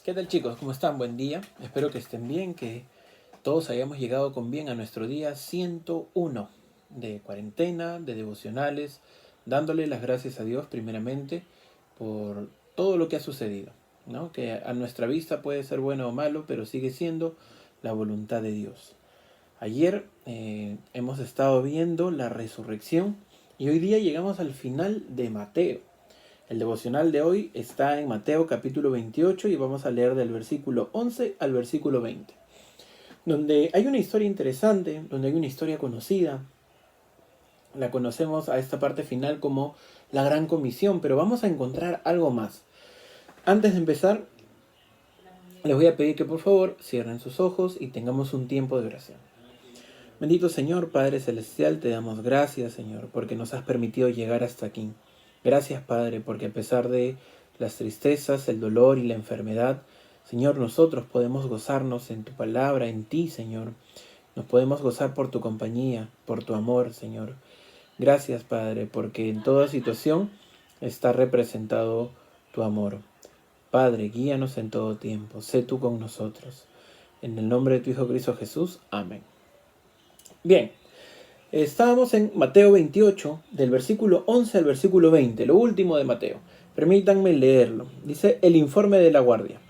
¿Qué tal, chicos? ¿Cómo están? Buen día. Espero que estén bien, que todos hayamos llegado con bien a nuestro día 101 de cuarentena, de devocionales, dándole las gracias a Dios primeramente por todo lo que ha sucedido, ¿no? Que a nuestra vista puede ser bueno o malo, pero sigue siendo la voluntad de Dios. Ayer hemos estado viendo la resurrección y hoy día llegamos al final de Mateo. El devocional de hoy está en Mateo capítulo 28 y vamos a leer del versículo 11 al versículo 20, donde hay una historia interesante, donde hay una historia conocida. La conocemos a esta parte final como la Gran Comisión, pero vamos a encontrar algo más. Antes de empezar, les voy a pedir que por favor cierren sus ojos y tengamos un tiempo de oración. Bendito Señor, Padre Celestial, te damos gracias, Señor, porque nos has permitido llegar hasta aquí. Gracias, Padre, porque a pesar de las tristezas, el dolor y la enfermedad, Señor, nosotros podemos gozarnos en tu palabra, en ti, Señor. Nos podemos gozar por tu compañía, por tu amor, Señor. Gracias, Padre, porque en toda situación está representado tu amor. Padre, guíanos en todo tiempo. Sé tú con nosotros. En el nombre de tu Hijo Cristo Jesús. Amén. Bien, estábamos en Mateo 28, del versículo 11 al versículo 20, lo último de Mateo. Permítanme leerlo. Dice el informe de la guardia.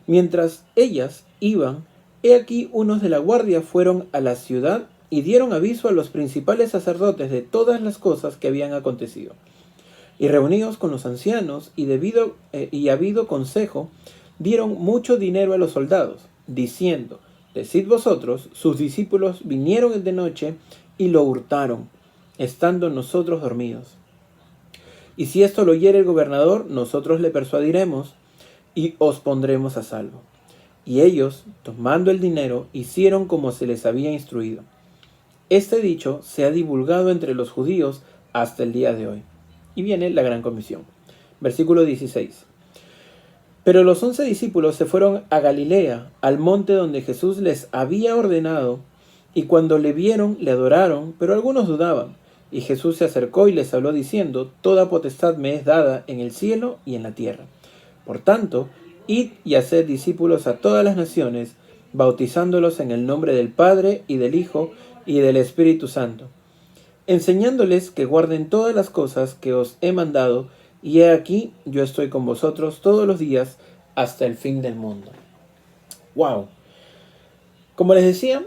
Mientras ellas iban, he aquí unos de la guardia fueron a la ciudad y dieron aviso a los principales sacerdotes de todas las cosas que habían acontecido. Y reunidos con los ancianos y habido consejo, dieron mucho dinero a los soldados, diciendo: Decid vosotros, sus discípulos vinieron de noche y lo hurtaron, estando nosotros dormidos. Y si esto lo oyere el gobernador, nosotros le persuadiremos y os pondremos a salvo. Y ellos, tomando el dinero, hicieron como se les había instruido. Este dicho se ha divulgado entre los judíos hasta el día de hoy. Y viene la gran comisión. Versículo 16. Pero los 11 discípulos se fueron a Galilea, al monte donde Jesús les había ordenado, y cuando le vieron, le adoraron, pero algunos dudaban. Y Jesús se acercó y les habló diciendo: Toda potestad me es dada en el cielo y en la tierra. Por tanto, id y haced discípulos a todas las naciones, bautizándolos en el nombre del Padre y del Hijo y del Espíritu Santo, enseñándoles que guarden todas las cosas que os he mandado, y he aquí, yo estoy con vosotros todos los días hasta el fin del mundo. ¡Wow! Como les decía,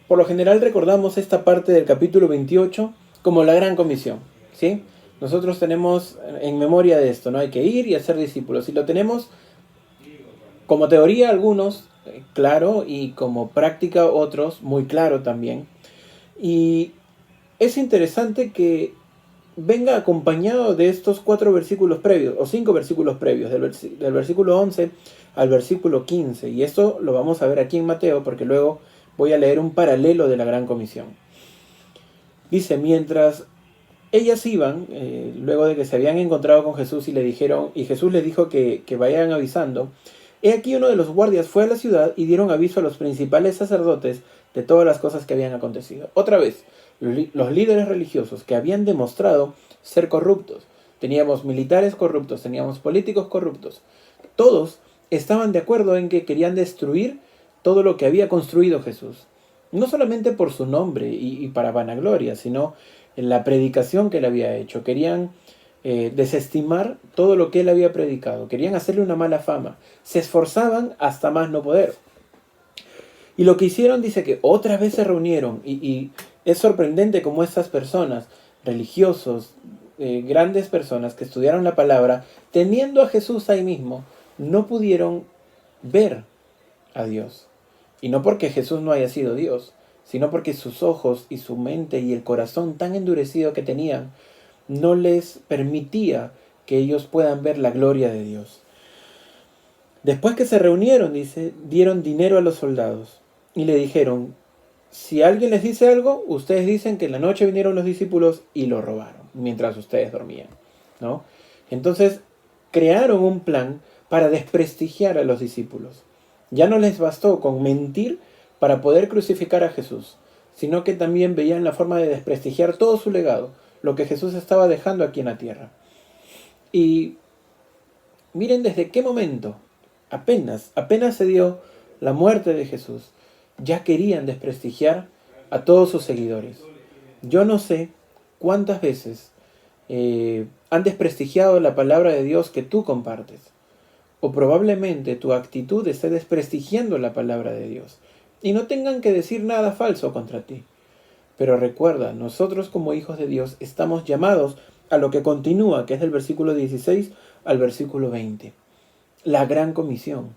por lo general recordamos esta parte del capítulo 28 como la gran comisión, ¿sí? Nosotros tenemos en memoria de esto, ¿no? Hay que ir y hacer discípulos. Y lo tenemos como teoría algunos, claro, y como práctica otros, muy claro también. Y es interesante que venga acompañado de estos 4 versículos previos, o 5 versículos previos, del versículo 11 al versículo 15. Y esto lo vamos a ver aquí en Mateo, porque luego voy a leer un paralelo de la Gran Comisión. Dice: mientras ellas iban, luego de que se habían encontrado con Jesús y Jesús les dijo que vayan avisando, he aquí uno de los guardias fue a la ciudad y dieron aviso a los principales sacerdotes de todas las cosas que habían acontecido. Otra vez, los líderes religiosos que habían demostrado ser corruptos. Teníamos militares corruptos, teníamos políticos corruptos. Todos estaban de acuerdo en que querían destruir todo lo que había construido Jesús. No solamente por su nombre y para vanagloria, sino en la predicación que él había hecho. Querían desestimar todo lo que él había predicado. Querían hacerle una mala fama. Se esforzaban hasta más no poder. Y lo que hicieron, dice que otra vez se reunieron. Y es sorprendente cómo estas personas, religiosos, grandes personas que estudiaron la palabra, teniendo a Jesús ahí mismo, no pudieron ver a Dios. Y no porque Jesús no haya sido Dios, sino porque sus ojos y su mente y el corazón tan endurecido que tenían no les permitía que ellos puedan ver la gloria de Dios. Después que se reunieron, dice, dieron dinero a los soldados y le dijeron: si alguien les dice algo, ustedes dicen que en la noche vinieron los discípulos y lo robaron mientras ustedes dormían, ¿no? Entonces crearon un plan para desprestigiar a los discípulos. Ya no les bastó con mentir para poder crucificar a Jesús, sino que también veían la forma de desprestigiar todo su legado, lo que Jesús estaba dejando aquí en la tierra. Y miren desde qué momento Apenas se dio la muerte de Jesús, ya querían desprestigiar a todos sus seguidores. Yo no sé cuántas veces han desprestigiado la palabra de Dios que tú compartes. O probablemente tu actitud esté desprestigiando la palabra de Dios. Y no tengan que decir nada falso contra ti. Pero recuerda, nosotros como hijos de Dios estamos llamados a lo que continúa, que es del versículo 16 al versículo 20. La gran comisión.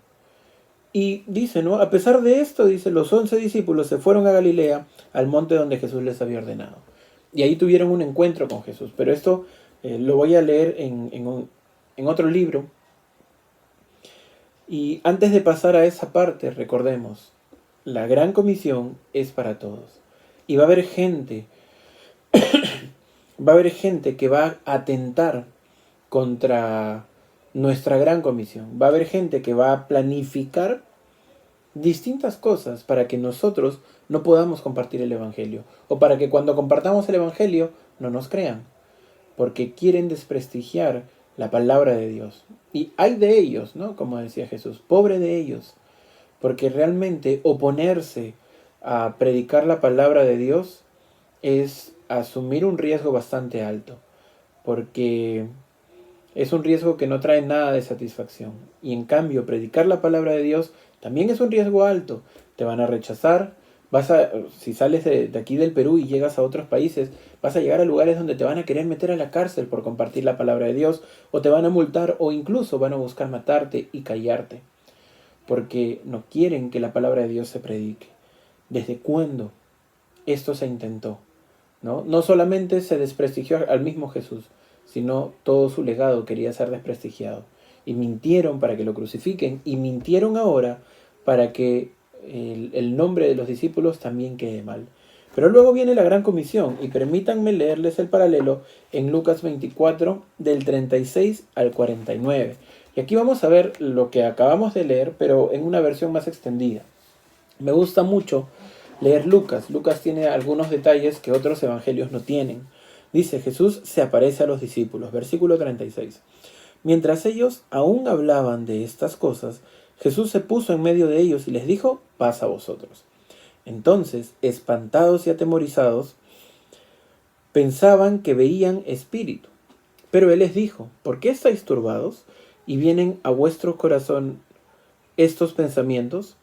Y dice, ¿no? A pesar de esto, dice, los 11 discípulos se fueron a Galilea, al monte donde Jesús les había ordenado. Y ahí tuvieron un encuentro con Jesús. Pero esto lo voy a leer en otro libro. Y antes de pasar a esa parte, recordemos, la gran comisión es para todos. Y va a haber gente que va a atentar contra nuestra gran comisión. Va a haber gente que va a planificar distintas cosas para que nosotros no podamos compartir el Evangelio. O para que cuando compartamos el Evangelio no nos crean. Porque quieren desprestigiar la palabra de Dios. Y hay de ellos, ¿no? Como decía Jesús, pobre de ellos. Porque realmente oponerse a predicar la palabra de Dios es asumir un riesgo bastante alto. Porque es un riesgo que no trae nada de satisfacción. Y en cambio, predicar la palabra de Dios también es un riesgo alto. Te van a rechazar. Si sales de aquí del Perú y llegas a otros países, vas a llegar a lugares donde te van a querer meter a la cárcel por compartir la palabra de Dios, o te van a multar, o incluso van a buscar matarte y callarte, porque no quieren que la palabra de Dios se predique. ¿Desde cuándo esto se intentó? No solamente se desprestigió al mismo Jesús, sino todo su legado quería ser desprestigiado. Y mintieron para que lo crucifiquen, y mintieron ahora para que el nombre de los discípulos también quede mal. Pero luego viene la gran comisión, y permítanme leerles el paralelo en Lucas 24, del 36 al 49. Y aquí vamos a ver lo que acabamos de leer, pero en una versión más extendida. Me gusta mucho leer Lucas. Lucas tiene algunos detalles que otros evangelios no tienen. Dice, Jesús se aparece a los discípulos, versículo 36. Mientras ellos aún hablaban de estas cosas, Jesús se puso en medio de ellos y les dijo, paz a vosotros. Entonces, espantados y atemorizados, pensaban que veían espíritu. Pero él les dijo, ¿por qué estáis turbados y vienen a vuestro corazón estos pensamientos?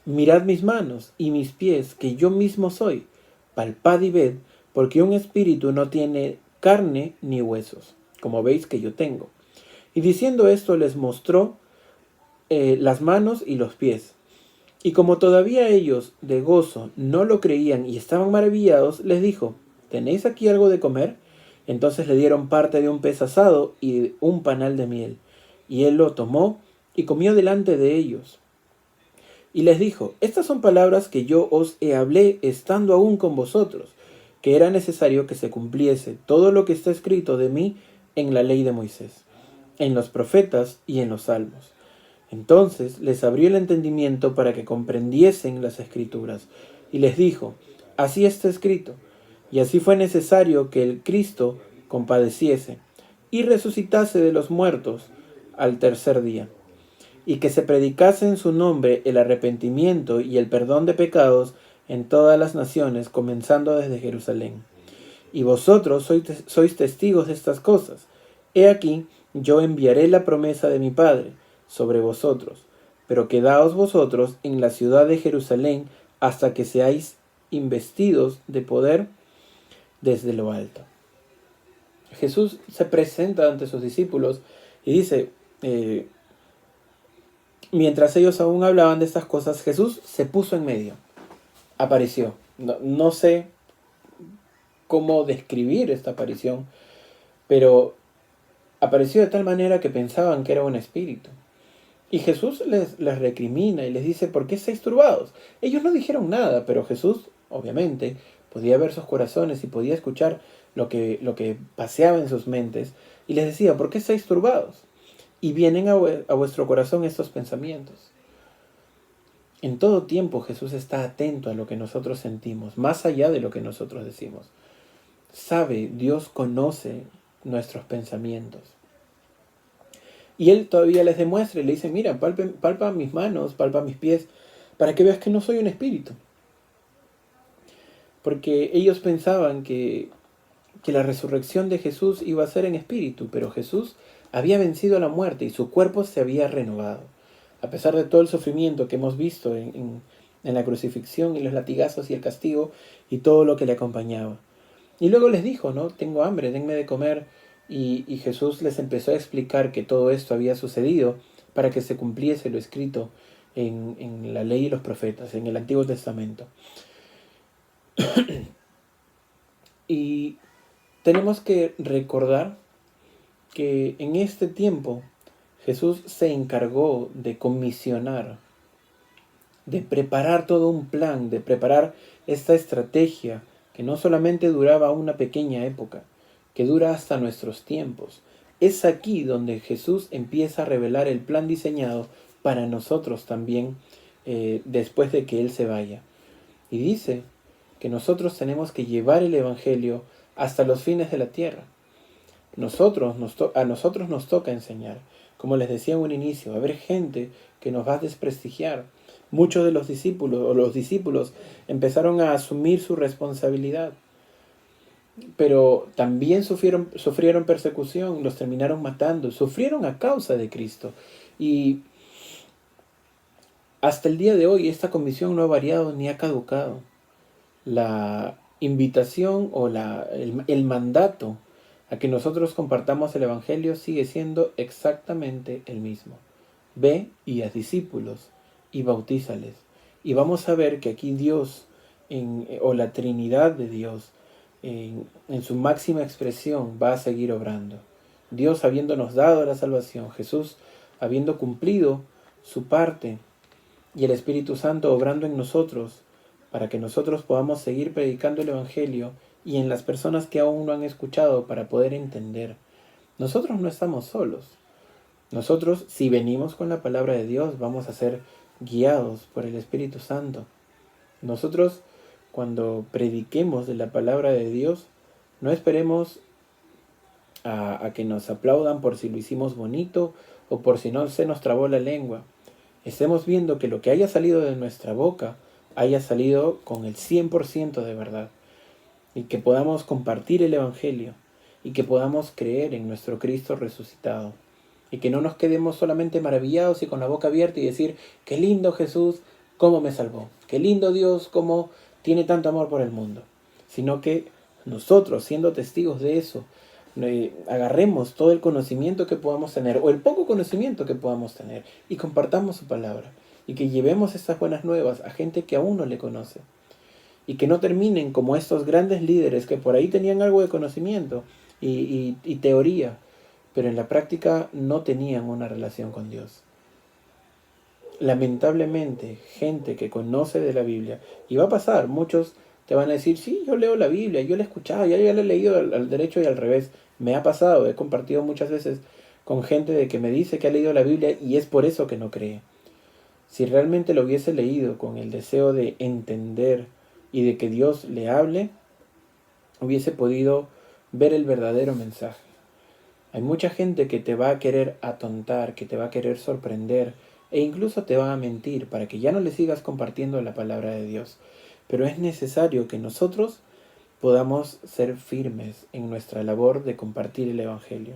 Mirad mis manos y mis pies, que yo mismo soy. Palpad y ved, porque un espíritu no tiene carne ni huesos, como veis que yo tengo. Y diciendo esto les mostró las manos y los pies. Y como todavía ellos de gozo no lo creían y estaban maravillados, les dijo, ¿tenéis aquí algo de comer? Entonces le dieron parte de un pez asado y un panal de miel. Y él lo tomó y comió delante de ellos. Y les dijo, estas son palabras que yo os hablé estando aún con vosotros, que era necesario que se cumpliese todo lo que está escrito de mí en la ley de Moisés, en los profetas y en los salmos. Entonces les abrió el entendimiento para que comprendiesen las escrituras, y les dijo, así está escrito, y así fue necesario que el Cristo compadeciese, y resucitase de los muertos al tercer día, y que se predicase en su nombre el arrepentimiento y el perdón de pecados en todas las naciones, comenzando desde Jerusalén. Y vosotros sois testigos de estas cosas. He aquí, yo enviaré la promesa de mi Padre sobre vosotros, pero quedaos vosotros en la ciudad de Jerusalén hasta que seáis investidos de poder desde lo alto. Jesús se presenta ante sus discípulos y dice, mientras ellos aún hablaban de estas cosas, Jesús se puso en medio, apareció. No sé cómo describir esta aparición, pero apareció de tal manera que pensaban que era un espíritu. Y Jesús les recrimina y les dice, ¿por qué estáis turbados? Ellos no dijeron nada, pero Jesús, obviamente, podía ver sus corazones y podía escuchar lo que paseaba en sus mentes. Y les decía, ¿por qué estáis turbados? Y vienen a vuestro corazón estos pensamientos. En todo tiempo Jesús está atento a lo que nosotros sentimos, más allá de lo que nosotros decimos. Sabe, Dios conoce nuestros pensamientos. Y él todavía les demuestra y le dice, mira, palpa mis manos, palpa mis pies, para que veas que no soy un espíritu. Porque ellos pensaban que la resurrección de Jesús iba a ser en espíritu, pero Jesús había vencido a la muerte y su cuerpo se había renovado. A pesar de todo el sufrimiento que hemos visto en la crucifixión y los latigazos y el castigo y todo lo que le acompañaba. Y luego les dijo, ¿no? Tengo hambre, denme de comer. Y Jesús les empezó a explicar que todo esto había sucedido para que se cumpliese lo escrito en la ley y los profetas, en el Antiguo Testamento. Y tenemos que recordar que en este tiempo Jesús se encargó de comisionar, de preparar todo un plan, de preparar esta estrategia que no solamente duraba una pequeña época, que dura hasta nuestros tiempos. Es aquí donde Jesús empieza a revelar el plan diseñado para nosotros también después de que Él se vaya. Y dice que nosotros tenemos que llevar el Evangelio hasta los fines de la tierra. A nosotros nos toca enseñar. Como les decía en un inicio, va a haber gente que nos va a desprestigiar. Muchos de los discípulos empezaron a asumir su responsabilidad, pero también sufrieron persecución, los terminaron matando, sufrieron a causa de Cristo. Y hasta el día de hoy esta comisión no ha variado ni ha caducado. La invitación o el mandato a que nosotros compartamos el Evangelio sigue siendo exactamente el mismo. Ve y haz discípulos y bautízales. Y vamos a ver que aquí Dios, o la Trinidad de Dios, en su máxima expresión va a seguir obrando. Dios habiéndonos dado la salvación, Jesús habiendo cumplido su parte y el Espíritu Santo obrando en nosotros para que nosotros podamos seguir predicando el Evangelio y en las personas que aún no han escuchado para poder entender. Nosotros no estamos solos. Nosotros, si venimos con la palabra de Dios, vamos a ser guiados por el Espíritu Santo. Nosotros, cuando prediquemos de la palabra de Dios, no esperemos a que nos aplaudan por si lo hicimos bonito o por si no se nos trabó la lengua. Estemos viendo que lo que haya salido de nuestra boca haya salido con el 100% de verdad. Y que podamos compartir el Evangelio y que podamos creer en nuestro Cristo resucitado. Y que no nos quedemos solamente maravillados y con la boca abierta y decir, qué lindo Jesús, cómo me salvó. Qué lindo Dios, cómo tiene tanto amor por el mundo. Sino que nosotros, siendo testigos de eso, agarremos todo el conocimiento que podamos tener o el poco conocimiento que podamos tener y compartamos su palabra. Y que llevemos estas buenas nuevas a gente que aún no le conoce. Y que no terminen como estos grandes líderes que por ahí tenían algo de conocimiento y teoría, pero en la práctica no tenían una relación con Dios. Lamentablemente, gente que conoce de la Biblia, y va a pasar, muchos te van a decir, sí, yo leo la Biblia, yo la he escuchado, ya la he leído al derecho y al revés. Me ha pasado, he compartido muchas veces con gente de que me dice que ha leído la Biblia y es por eso que no cree. Si realmente lo hubiese leído con el deseo de entender y de que Dios le hable, hubiese podido ver el verdadero mensaje. Hay mucha gente que te va a querer atontar, que te va a querer sorprender e incluso te va a mentir para que ya no le sigas compartiendo la palabra de Dios. Pero es necesario que nosotros podamos ser firmes en nuestra labor de compartir el Evangelio.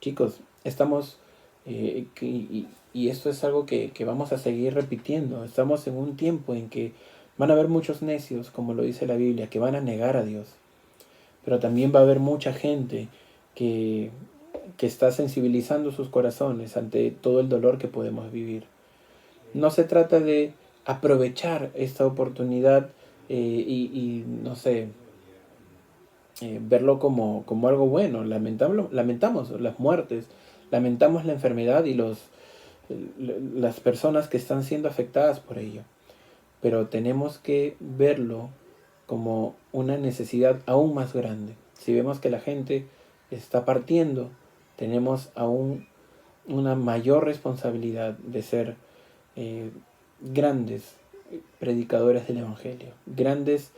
Chicos, estamos, y esto es algo que vamos a seguir repitiendo, estamos en un tiempo en que van a haber muchos necios, como lo dice la Biblia, que van a negar a Dios. Pero también va a haber mucha gente que está sensibilizando sus corazones ante todo el dolor que podemos vivir. No se trata de aprovechar esta oportunidad no sé, verlo como algo bueno. Lamentamos las muertes, lamentamos la enfermedad y las personas que están siendo afectadas por ello. Pero tenemos que verlo como una necesidad aún más grande. Si vemos que la gente está partiendo, tenemos aún una mayor responsabilidad de ser grandes predicadores del Evangelio, grandes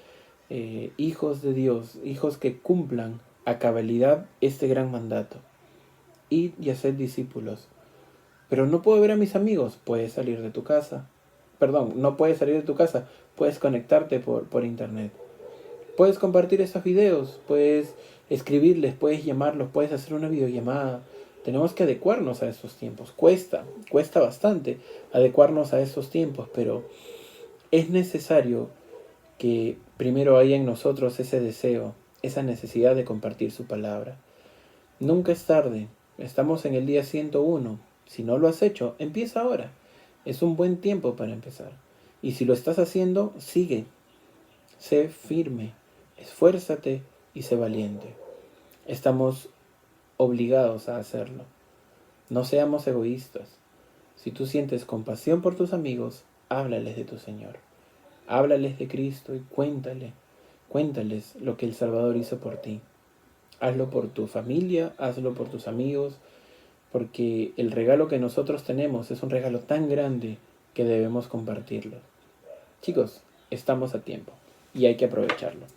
hijos de Dios, hijos que cumplan a cabalidad este gran mandato. Id y haced discípulos, Pero no puedo ver a mis amigos. Puedes salir de tu casa. Perdón, no puedes salir de tu casa. Puedes conectarte por internet. Puedes compartir esos videos. Puedes escribirles. Puedes llamarlos. Puedes hacer una videollamada. Tenemos que adecuarnos a esos tiempos. Cuesta bastante adecuarnos a esos tiempos, pero es necesario que primero haya en nosotros ese deseo, esa necesidad de compartir su palabra. Nunca es tarde. Estamos en el día 101. Si no lo has hecho, empieza ahora. Es un buen tiempo para empezar. Y si lo estás haciendo, sigue. Sé firme. Esfuérzate y sé valiente. Estamos obligados a hacerlo. No seamos egoístas. Si tú sientes compasión por tus amigos, háblales de tu Señor. Háblales de Cristo y cuéntales lo que el Salvador hizo por ti. Hazlo por tu familia, hazlo por tus amigos, porque el regalo que nosotros tenemos es un regalo tan grande que debemos compartirlo. Chicos, estamos a tiempo y hay que aprovecharlo.